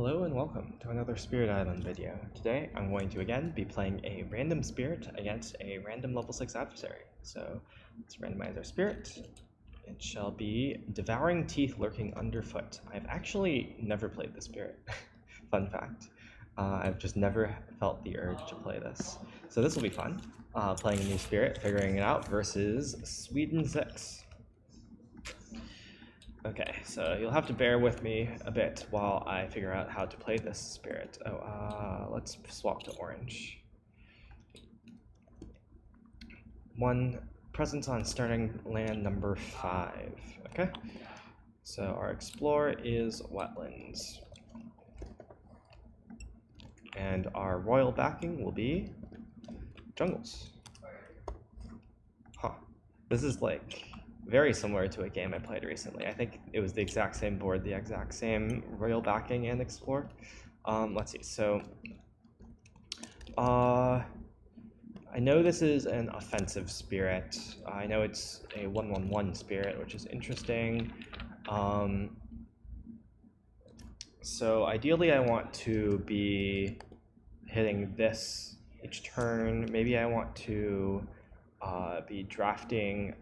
Hello and welcome to another Spirit Island video. Today I'm going to again be playing a random spirit against a random level 6 adversary. So let's randomize our spirit. It shall be Devouring Teeth Lurking Underfoot. I've actually never played this spirit. Fun fact. I've just never felt the urge to play this. So this will be fun. Playing a new spirit, figuring it out versus Sweden 6. Okay, so you'll have to bear with me a bit while I figure out how to play this spirit. Let's swap to orange. 1 presence on starting land number 5. Okay, so our explore is wetlands. And our royal backing will be jungles. Huh, this is like very similar to a game I played recently. I think it was the exact same board, the exact same royal backing and explore. Let's see, so I know this is an offensive spirit. I know it's a 1/1/1 spirit, which is interesting. So ideally I want to be hitting this each turn. Maybe I want to be drafting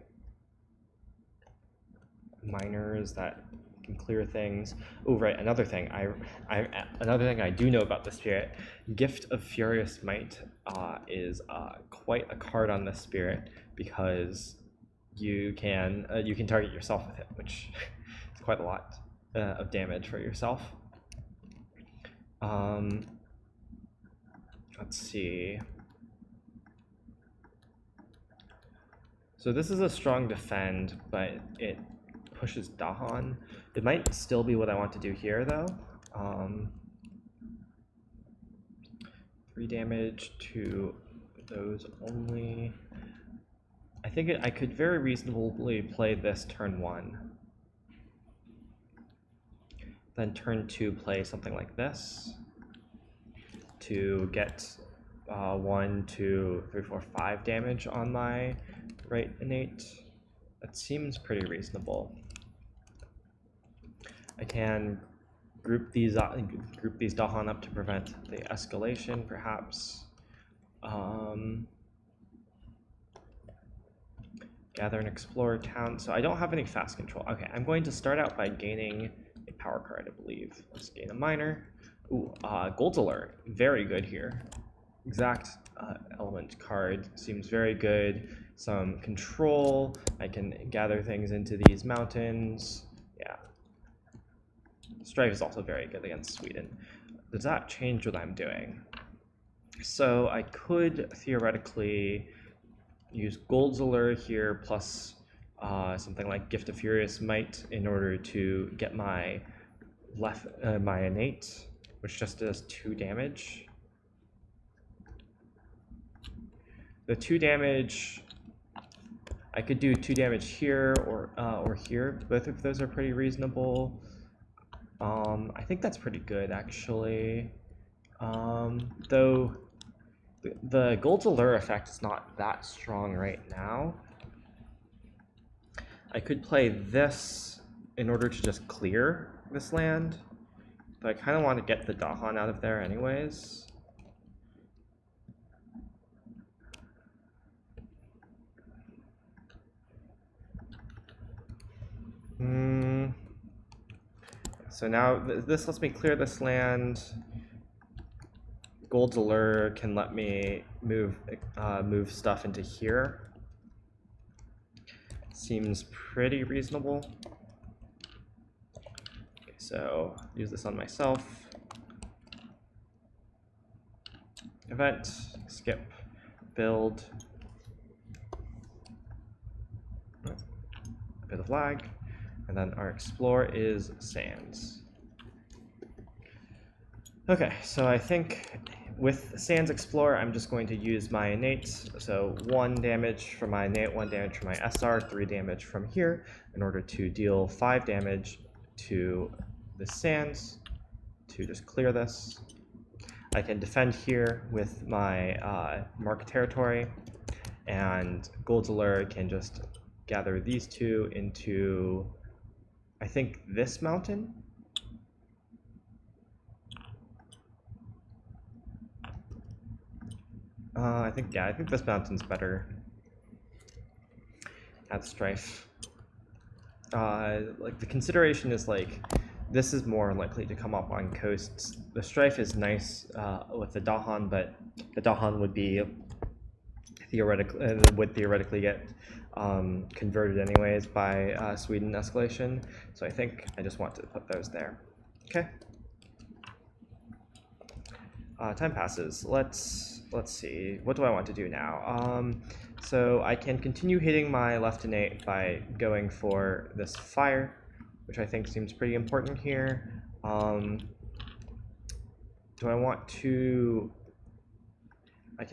miners that can clear things. Oh, right, another thing I do know about the spirit. Gift of Furious Might is quite a card on this spirit because you can target yourself with it, which is quite a lot of damage for yourself. Let's see. So this is a strong defend, but it pushes Dahan. It might still be what I want to do here, though. 3 damage to those only. I think I could very reasonably play this turn 1. Then turn 2 play something like this to get 1, 2, 3, 4, 5 damage on my right innate. That seems pretty reasonable. I can group these Dahan up to prevent the escalation, perhaps. Gather and explore town. So I don't have any fast control. Okay, I'm going to start out by gaining a power card, I believe. Let's gain a miner. Ooh, Gold's Alert, very good here. Exact element card seems very good. Some control. I can gather things into these mountains. Yeah. Strife is also very good against Sweden. Does that change what I'm doing? So I could theoretically use Gold's Allure here plus something like Gift of Furious Might in order to get my my innate, which just does 2 damage. The 2 damage, I could do 2 damage here or here. Both of those are pretty reasonable. I think that's pretty good, actually. Though the Gold's Allure effect is not that strong right now. I could play this in order to just clear this land, but I kind of want to get the Dahan out of there anyways. So now this lets me clear this land. Gold's Allure can let me move stuff into here. Seems pretty reasonable. Okay, so use this on myself. Event, skip, build. A bit of lag. And then our explore is sands. Okay, so I think with sands explore, I'm just going to use my innates. So 1 damage from my innate, 1 damage from my SR, 3 damage from here in order to deal 5 damage to the sands to just clear this. I can defend here with my mark territory, and Gold's Allure can just gather these 2 into, I think, this mountain. I think this mountain's better. Add strife. Like the consideration is like this is more likely to come up on coasts. The strife is nice with the Dahan, but the Dahan would be theoretically get converted anyways by Sweden escalation. So I think I just want to put those there. Okay. Time passes. Let's see. What do I want to do now? So I can continue hitting my left innate by going for this fire, which I think seems pretty important here. Do I want to? I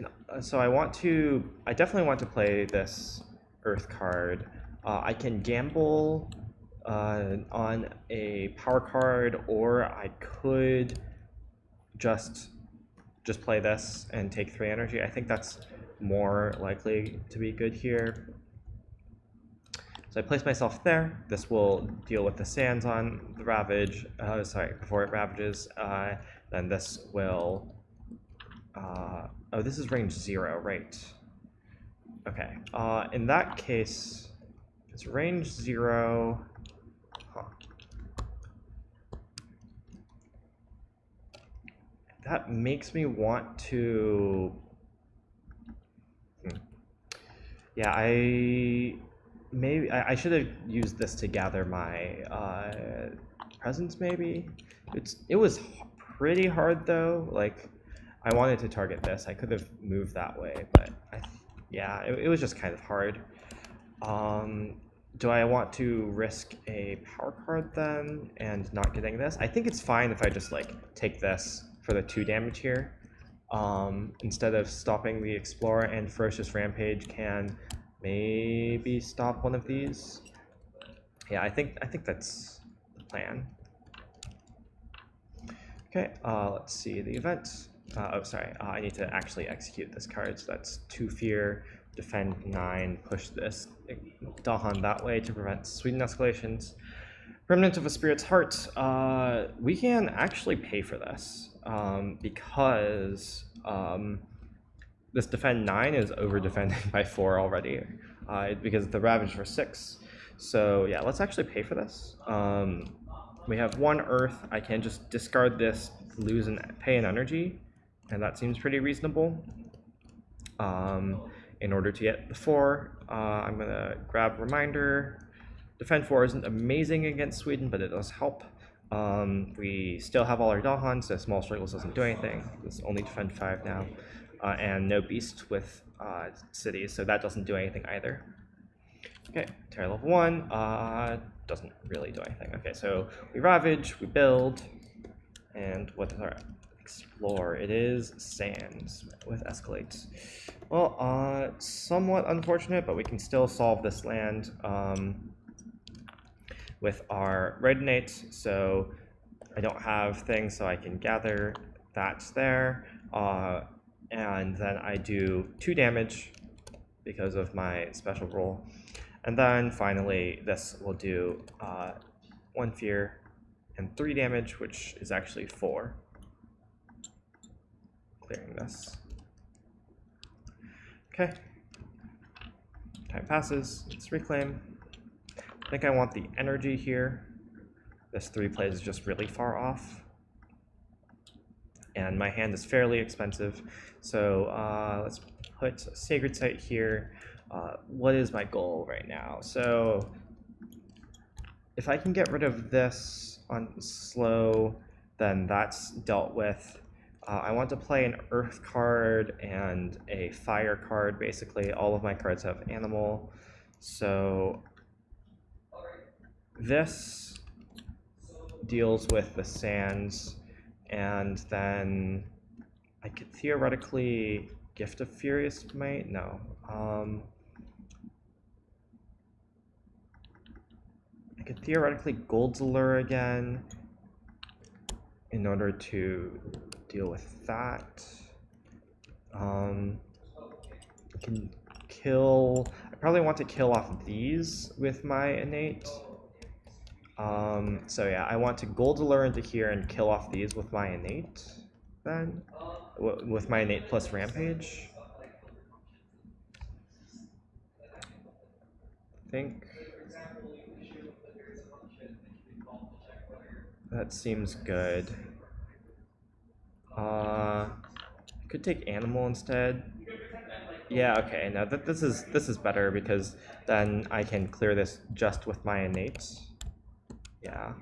definitely want to play this Earth card. I can gamble on a power card, or I could just play this and take 3 energy. I think that's more likely to be good here. So I place myself there. This will deal with the sands on the ravage. Before it ravages. Then this will. Oh, this is range 0, right? Okay. In that case, it's range 0. Huh. That makes me want to. Yeah, I should have used this to gather my presence. Maybe it was pretty hard though. Like I wanted to target this. I could have moved that way, but it was just kind of hard. Do I want to risk a power card then and not getting this? I think it's fine if I just like take this for the 2 damage here. Instead of stopping the Explorer, and Ferocious Rampage can maybe stop one of these. Yeah, I think that's the plan. Okay, let's see the event. I need to actually execute this card, so that's 2 fear, defend 9, push this Dahan that way to prevent Sweden escalations. Remnant of a Spirit's Heart. We can actually pay for this because this defend 9 is over defending by 4 already because the ravage for 6. So yeah, let's actually pay for this. We have 1 earth. I can just discard this, lose and pay an energy, and that seems pretty reasonable. In order to get the 4, I'm gonna grab Reminder. Defend 4 isn't amazing against Sweden, but it does help. We still have all our Dahan, so Small Struggles doesn't do anything. It's only defend 5 now. And no beast with cities, so that doesn't do anything either. Okay, Terror level 1 doesn't really do anything. Okay, so we ravage, we build, and what is our explore? It is sands with escalates. Well, somewhat unfortunate, but we can still solve this land with our red innate. So I don't have things, so I can gather that's there. And then I do 2 damage because of my special roll. And then finally, this will do 1 fear and 3 damage, which is actually 4. Clearing this. Okay. Time passes. Let's reclaim. I think I want the energy here. This 3 plays is just really far off. And my hand is fairly expensive. So let's put a Sacred Site here. What is my goal right now? So if I can get rid of this on slow, then that's dealt with. I want to play an Earth card and a Fire card, basically. All of my cards have Animal. So this deals with the sands, and then I could theoretically Gift of Furious Might? No. I could theoretically Gold's Allure again in order to deal with that. I can kill. I probably want to kill off these with my innate. So yeah, I want to Gold Allure into here and kill off these with my innate. Then, with my innate plus Rampage. think that seems good. Could take animal instead. Yeah, okay. Now this is better because then I can clear this just with my innate. Yeah.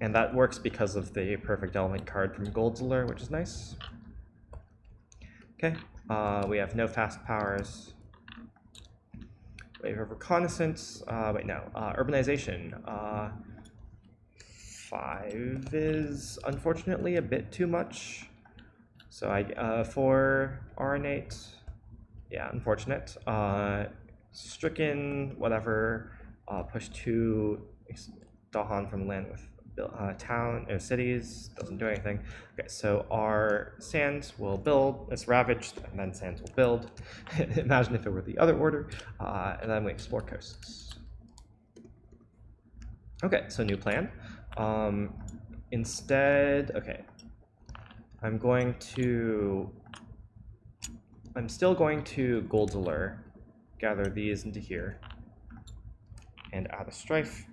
And that works because of the perfect element card from Goldzeller, which is nice. Okay. We have no fast powers. Wave of reconnaissance. Wait, no. Urbanization. 5 is unfortunately a bit too much. So I 4 R8. Yeah, unfortunate. Stricken, whatever. Push 2 Dahan from land with town or cities. Doesn't do anything. Okay, so our sands will build. It's ravaged, and then sands will build. Imagine if it were the other order. And then we explore coasts. Okay, so new plan. Instead, okay. I'm still going to Goldzeller, gather these into here, and add a strife.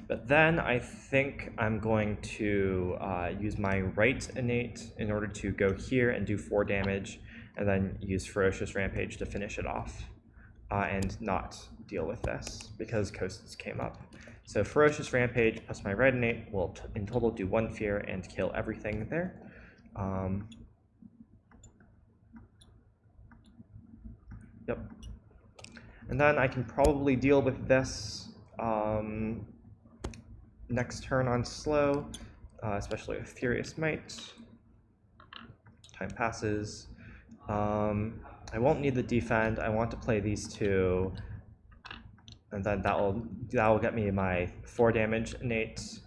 But then I think I'm going to use my right innate in order to go here and do 4 damage, and then use Ferocious Rampage to finish it off, and not deal with this, because coasts came up. So Ferocious Rampage plus my right innate will in total do 1 fear and kill everything there. Yep. And then I can probably deal with this next turn on slow, especially with Furious Might. Time passes. I won't need the defend. I want to play these 2, and then that will get me my 4 damage innate,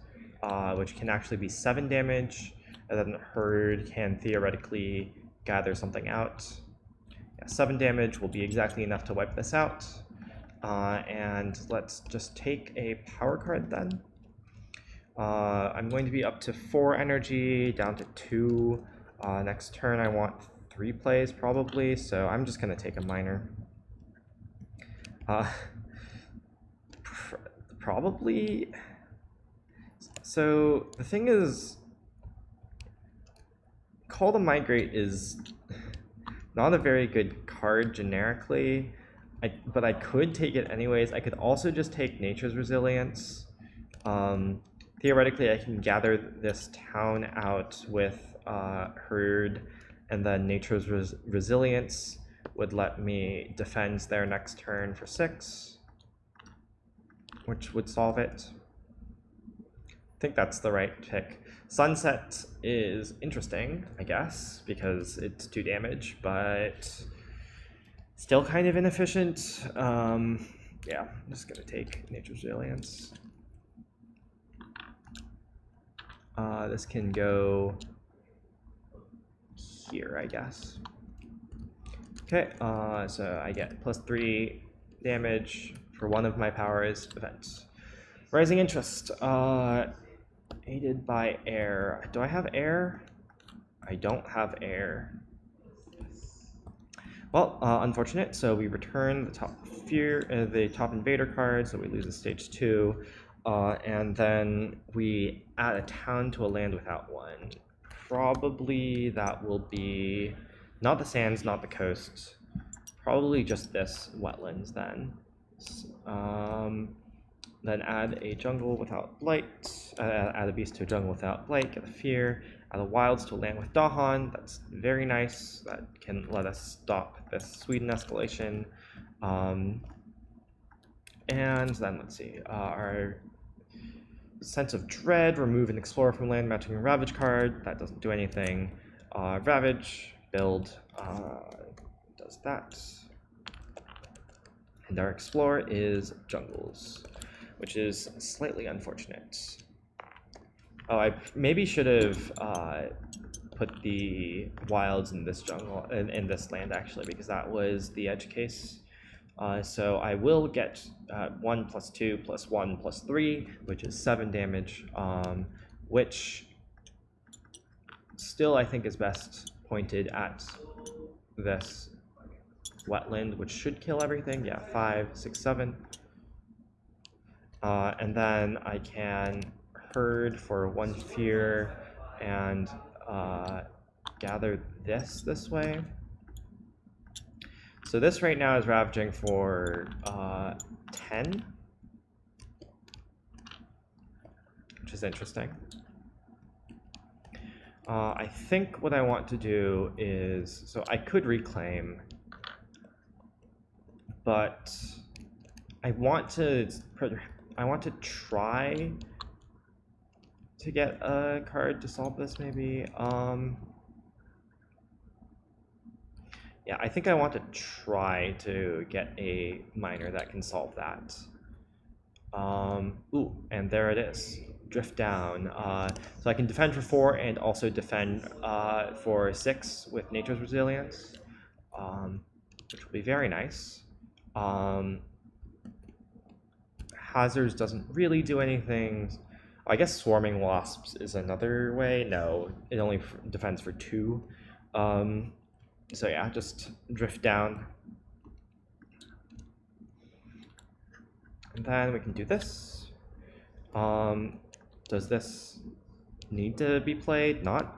which can actually be 7 damage, and then Herd can theoretically gather something out. Yeah, 7 damage will be exactly enough to wipe this out. And let's just take a power card then. I'm going to be up to 4 energy, down to 2. Next turn I want 3 plays probably, so I'm just going to take a minor. Probably. So the thing is, Call to Migrate is not a very good card generically, but I could take it anyways. I could also just take Nature's Resilience. Theoretically, I can gather this town out with Herd, and then Nature's Resilience would let me defend their next turn for 6, which would solve it. I think that's the right pick. Sunset is interesting, I guess, because it's 2 damage, but still kind of inefficient. Yeah, I'm just gonna take Nature's Resilience. This can go here, I guess. Okay, so I get +3 damage for one of my powers events. Rising Interest, aided by air. Do I have air? I don't have air. Well, unfortunate. So we return the top invader card, so we lose a stage 2, and then we add a town to a land without 1. Probably that will be not the sands, not the coast. Probably just this wetlands then. Then add a jungle without blight, add a beast to a jungle without blight, get a fear, add a wilds to a land with Dahan. That's very nice. That can let us stop this Sweden escalation. And then let's see, our Sense of Dread, remove an Explorer from land matching a Ravage card. That doesn't do anything. Ravage, build, does that. And our Explorer is Jungles, which is slightly unfortunate. Oh, I maybe should have put the wilds in this jungle, in this land actually, because that was the edge case. So I will get 1 + 2 + 1 + 3, which is 7 damage, which still I think is best pointed at this wetland, which should kill everything. Yeah, 5, 6, 7. And then I can herd for 1 fear and gather this way. So this right now is ravaging for 10, which is interesting. I think what I want to do is, so I could reclaim, but I want to try to get a card to solve this maybe. Yeah, I think I want to try to get a miner that can solve that. Ooh, and there it is. Drift down. So I can defend for 4 and also defend for 6 with Nature's Resilience, which will be very nice. Hazards doesn't really do anything. I guess Swarming Wasps is another way. No, it only defends for 2. So yeah, just drift down. And then we can do this. Does this need to be played? Not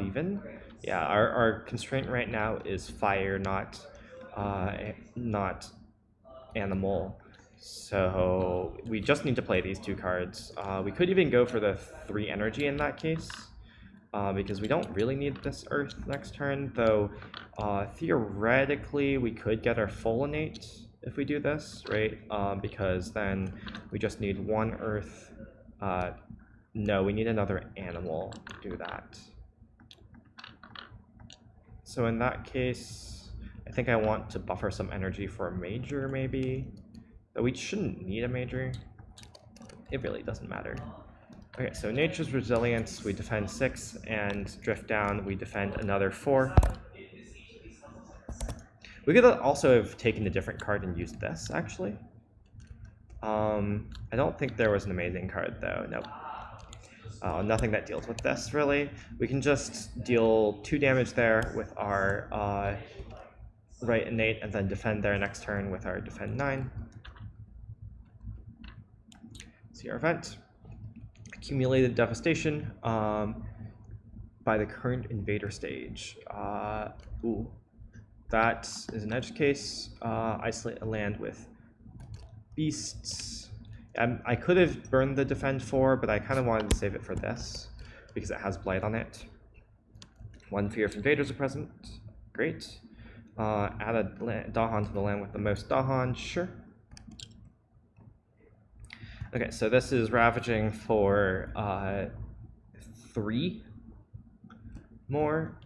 even. Yeah, our constraint right now is fire, not animal. So we just need to play these 2 cards. We could even go for the 3 energy in that case, because we don't really need this earth next turn, though theoretically we could get our full innate if we do this, right? Because then we just need 1 earth. No, we need another animal to do that. So in that case, I think I want to buffer some energy for a major, maybe. Though we shouldn't need a major. It really doesn't matter. Okay, so Nature's Resilience, we defend 6, and Drift Down, we defend another 4. We could also have taken a different card and used this, actually. I don't think there was an amazing card, though. Nope. Nothing that deals with this, really. We can just deal 2 damage there with our right innate, and then defend there next turn with our defend 9. See our event. Accumulated devastation by the current invader stage. Ooh, that is an edge case. Isolate a land with beasts. I could have burned the defend 4, but I kind of wanted to save it for this because it has blight on it. 1 fear if invaders are present. Great. Add a Dahan to the land with the most Dahan. Sure. Okay, so this is ravaging for 3 more,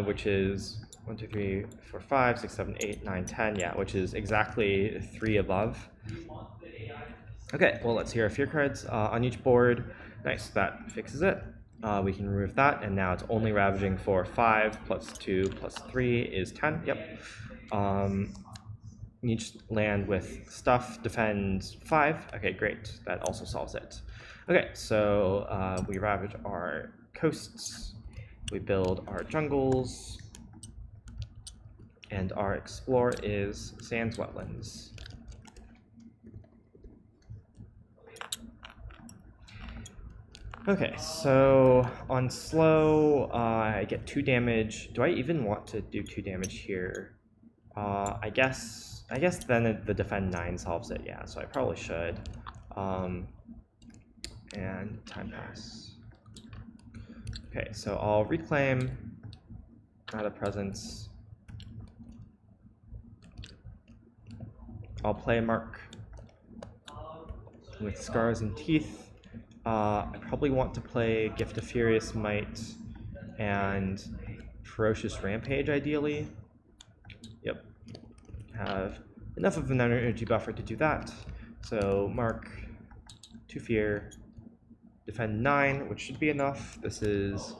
which is 1, 2, 3, 4, 5, 6, 7, 8, 9, 10. Yeah, which is exactly 3 above. Okay, well, let's hear our fear cards on each board. Nice, that fixes it. We can remove that, and now it's only ravaging for 5 plus 2 plus 3 is 10. Yep. Each land with stuff defends 5. Okay, great. That also solves it. Okay, so we ravage our coasts. We build our jungles. And our explore is sands wetlands. Okay, so on slow, I get 2 damage. Do I even want to do 2 damage here? I guess then the defend 9 solves it, yeah, so I probably should. And time pass. Okay, so I'll reclaim, add a presence. I'll play Mark with Scars and Teeth. I probably want to play Gift of Furious Might and Ferocious Rampage, ideally. Yep. Have enough of an energy buffer to do that. So Mark, 2 fear, defend 9, which should be enough. This is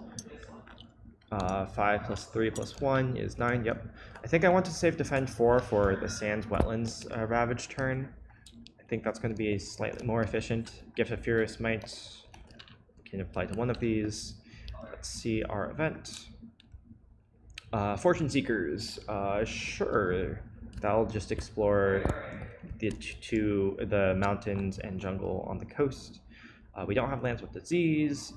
5 plus 3 plus 1 is 9, yep. I think I want to save defend 4 for the Sands Wetlands Ravage turn. I think that's going to be slightly more efficient. Gift of Furious Might can apply to one of these. Let's see our event. Fortune Seekers, sure. That'll just explore the mountains and jungle on the coast. We don't have lands with disease.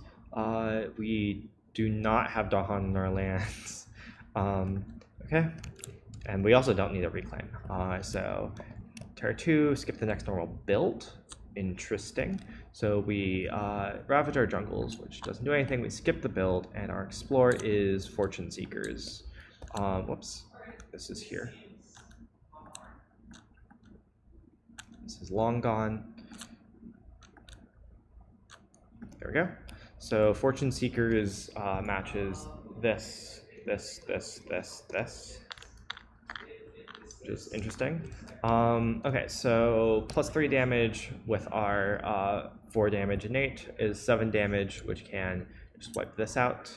We do not have Dahan in our lands. Okay, and we also don't need a reclaim. So Terra 2, skip the next normal build. Interesting. So we ravage our jungles, which doesn't do anything. We skip the build, and our explore is Fortune Seekers. Whoops, this is here. This is long gone. There we go. So Fortune Seekers matches this, this, which is interesting. Okay, so +3 damage with our 4 damage innate is 7 damage, which can just wipe this out.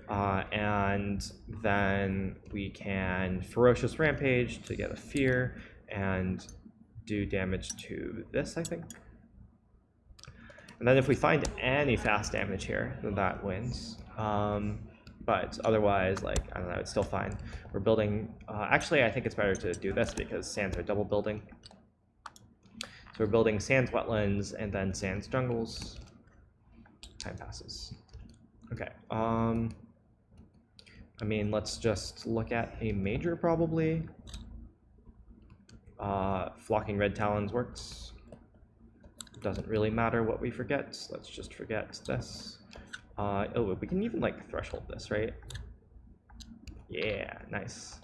And then we can Ferocious Rampage to get a fear and do damage to this, I think. And then if we find any fast damage here, then that wins. But otherwise, like, I don't know, it's still fine. We're building, actually I think it's better to do this because sands are double building. So we're building sands wetlands and then sands jungles. Time passes. Okay, I mean, let's just look at a major probably. Flocking Red Talons works. Doesn't really matter what we forget. Let's just forget this. Oh, we can even like threshold this, right? Yeah, nice.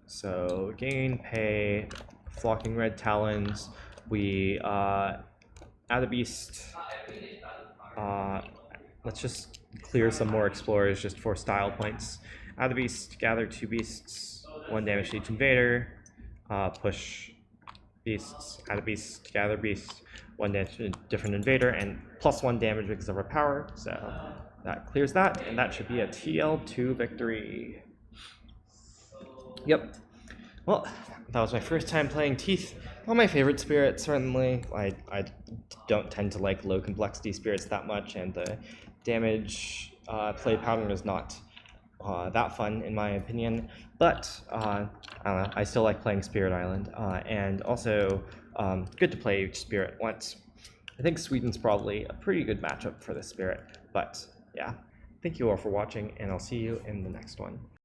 So gain, pay, Flocking Red Talons. We add a beast. Let's just clear some more explorers just for style points. Add a beast, gather 2 beasts, 1 damage to each invader. Push beasts, add a beast, gather beasts, 1 damage to a different invader, and +1 damage because of our power. So that clears that, and that should be a TL2 victory. Yep. Well, that was my first time playing Teeth. Not my favorite spirit, certainly. I don't tend to like low complexity spirits that much, and the damage play pattern is not that fun in my opinion. But I don't know, I still like playing Spirit Island, and also good to play each spirit once. I think Sweden's probably a pretty good matchup for this spirit, but yeah. Thank you all for watching, and I'll see you in the next one.